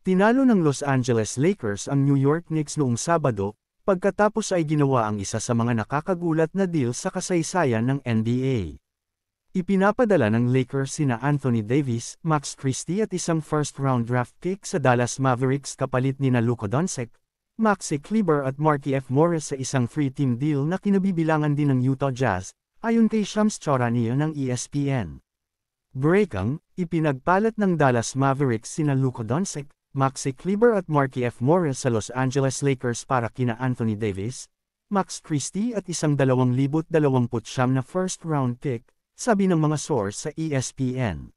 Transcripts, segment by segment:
Tinalo ng Los Angeles Lakers ang New York Knicks noong Sabado, pagkatapos ay ginawa ang isa sa mga nakakagulat na deal sa kasaysayan ng NBA. Ipinapadala ng Lakers sina Anthony Davis, Max Christie at isang first-round draft pick sa Dallas Mavericks kapalit nina Luka Doncic, Maxi Kleber at Markieff Morris sa isang three-team deal na kinabibilangan din ng Utah Jazz, ayon kay Shams Charania ng ESPN. Breakang, ipinagpalat ng Dallas Mavericks sina Luka Doncic, Maxi Kleber at Markieff Morris sa Los Angeles Lakers para kina Anthony Davis, Max Christie at isang 2029 na first-round pick, sabi ng mga source sa ESPN.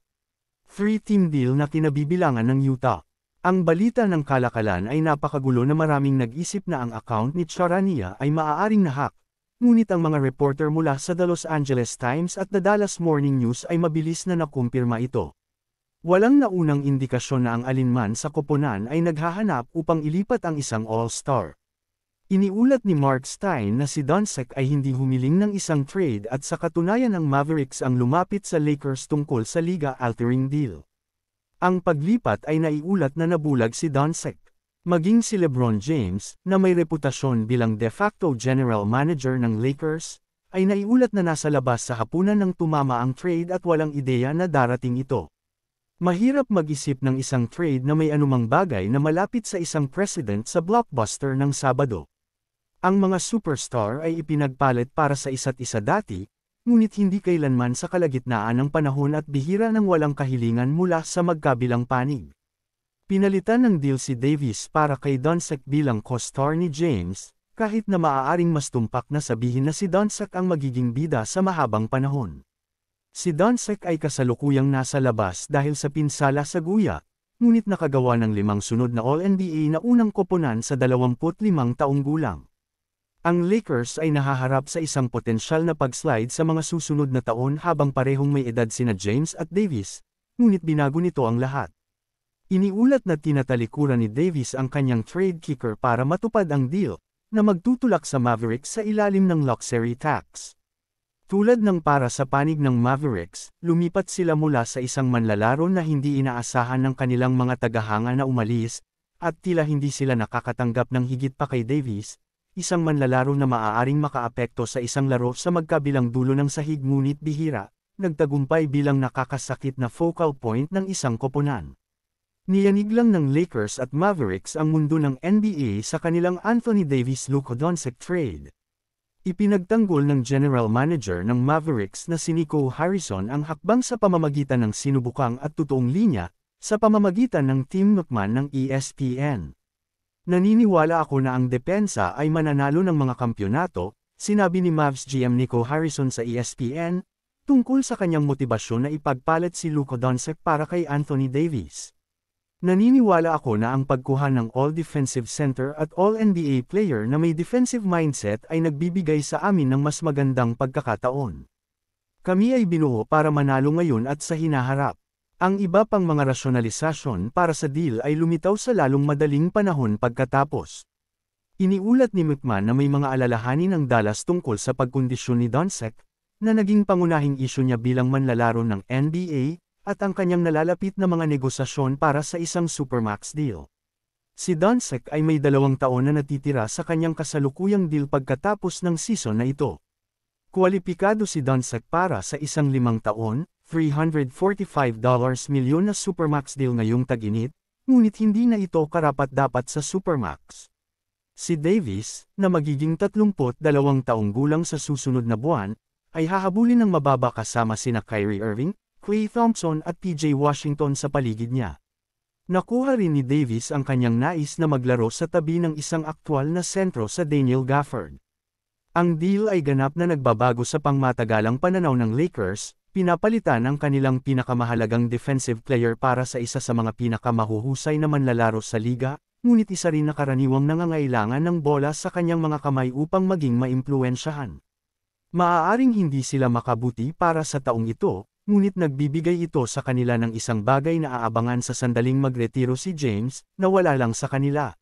Three-team deal na kinabibilangan ng Utah. Ang balita ng kalakalan ay napakagulo na maraming nag-isip na ang account ni Charania ay maaaring nahack, ngunit ang mga reporter mula sa The Los Angeles Times at The Dallas Morning News ay mabilis na nakumpirma ito. Walang naunang indikasyon na ang alinman sa koponan ay naghahanap upang ilipat ang isang all-star. Iniulat ni Mark Stein na si Doncic ay hindi humiling ng isang trade at sa katunayan ang Mavericks ang lumapit sa Lakers tungkol sa liga-altering deal. Ang paglipat ay naiulat na nabulag si Doncic. Maging si LeBron James, na may reputasyon bilang de facto general manager ng Lakers, ay naiulat na nasa labas sa hapunan nang tumama ang trade at walang ideya na darating ito. Mahirap mag-isip ng isang trade na may anumang bagay na malapit sa isang president sa blockbuster ng Sabado. Ang mga superstar ay ipinagpalit para sa isa't isa dati, ngunit hindi kailanman sa kalagitnaan ng panahon at bihira ng walang kahilingan mula sa magkabilang panig. Pinalitan ng deal si Davis para kay Doncic bilang co-star ni James, kahit na maaaring mas tumpak na sabihin na si Doncic ang magiging bida sa mahabang panahon. Si Doncic ay kasalukuyang nasa labas dahil sa pinsala sa guya, ngunit nakagawa ng 5 sunod na All-NBA na unang koponan sa 25 taong gulang. Ang Lakers ay nahaharap sa isang potensyal na pag-slide sa mga susunod na taon habang parehong may edad sina James at Davis, ngunit binago nito ang lahat. Iniulat na tinatalikuran ni Davis ang kanyang trade kicker para matupad ang deal, na magtutulak sa Mavericks sa ilalim ng luxury tax. Tulad ng para sa panig ng Mavericks, lumipat sila mula sa isang manlalaro na hindi inaasahan ng kanilang mga tagahanga na umalis, at tila hindi sila nakakatanggap ng higit pa kay Davis, isang manlalaro na maaaring makaapekto sa isang laro sa magkabilang dulo ng sahig ngunit bihira, nagtagumpay bilang nakakasakit na focal point ng isang koponan. Niyanig lang ng Lakers at Mavericks ang mundo ng NBA sa kanilang Anthony Davis-Luka Doncic trade. Ipinagtanggol ng general manager ng Mavericks na si Nico Harrison ang hakbang sa pamamagitan ng sinubukang at totoong linya, sa pamamagitan ng Tim McMahon ng ESPN. Naniniwala ako na ang depensa ay mananalo ng mga kampyonato, sinabi ni Mavs GM Nico Harrison sa ESPN, tungkol sa kanyang motibasyon na ipagpalit si Luka Doncic para kay Anthony Davis. Naniniwala ako na ang pagkuha ng All-Defensive Center at All-NBA player na may defensive mindset ay nagbibigay sa amin ng mas magandang pagkakataon. Kami ay binuo para manalo ngayon at sa hinaharap. Ang iba pang mga rasyonalisasyon para sa deal ay lumitaw sa lalong madaling panahon pagkatapos. Iniulat ni McMahon na may mga alalahanin ng Dallas tungkol sa pagkondisyon ni Doncic, na naging pangunahing isyu niya bilang manlalaro ng NBA, at ang kanyang nalalapit na mga negosasyon para sa isang supermax deal. Si Doncic ay may 2 taon na natitira sa kanyang kasalukuyang deal pagkatapos ng season na ito. Kwalipikado si Doncic para sa isang 5 taon, $345 milyon na supermax deal ngayong tag-init, ngunit hindi na ito karapat-dapat sa supermax. Si Davis, na magiging 32 taong gulang sa susunod na buwan, ay hahabulin ng mababa kasama sina Kyrie Irving, Klay Thompson at PJ Washington sa paligid niya. Nakuha rin ni Davis ang kanyang nais na maglaro sa tabi ng isang aktwal na sentro sa Daniel Gafford. Ang deal ay ganap na nagbabago sa pangmatagalang pananaw ng Lakers, pinapalitan ang kanilang pinakamahalagang defensive player para sa isa sa mga pinakamahuhusay na manlalaro sa liga, ngunit isa rin na karaniwang nangangailangan ng bola sa kanyang mga kamay upang maging maimpluwensyahan. Maaaring hindi sila makabuti para sa taong ito, ngunit nagbibigay ito sa kanila ng isang bagay na aabangan sa sandaling magretiro si James, na wala lang sa kanila.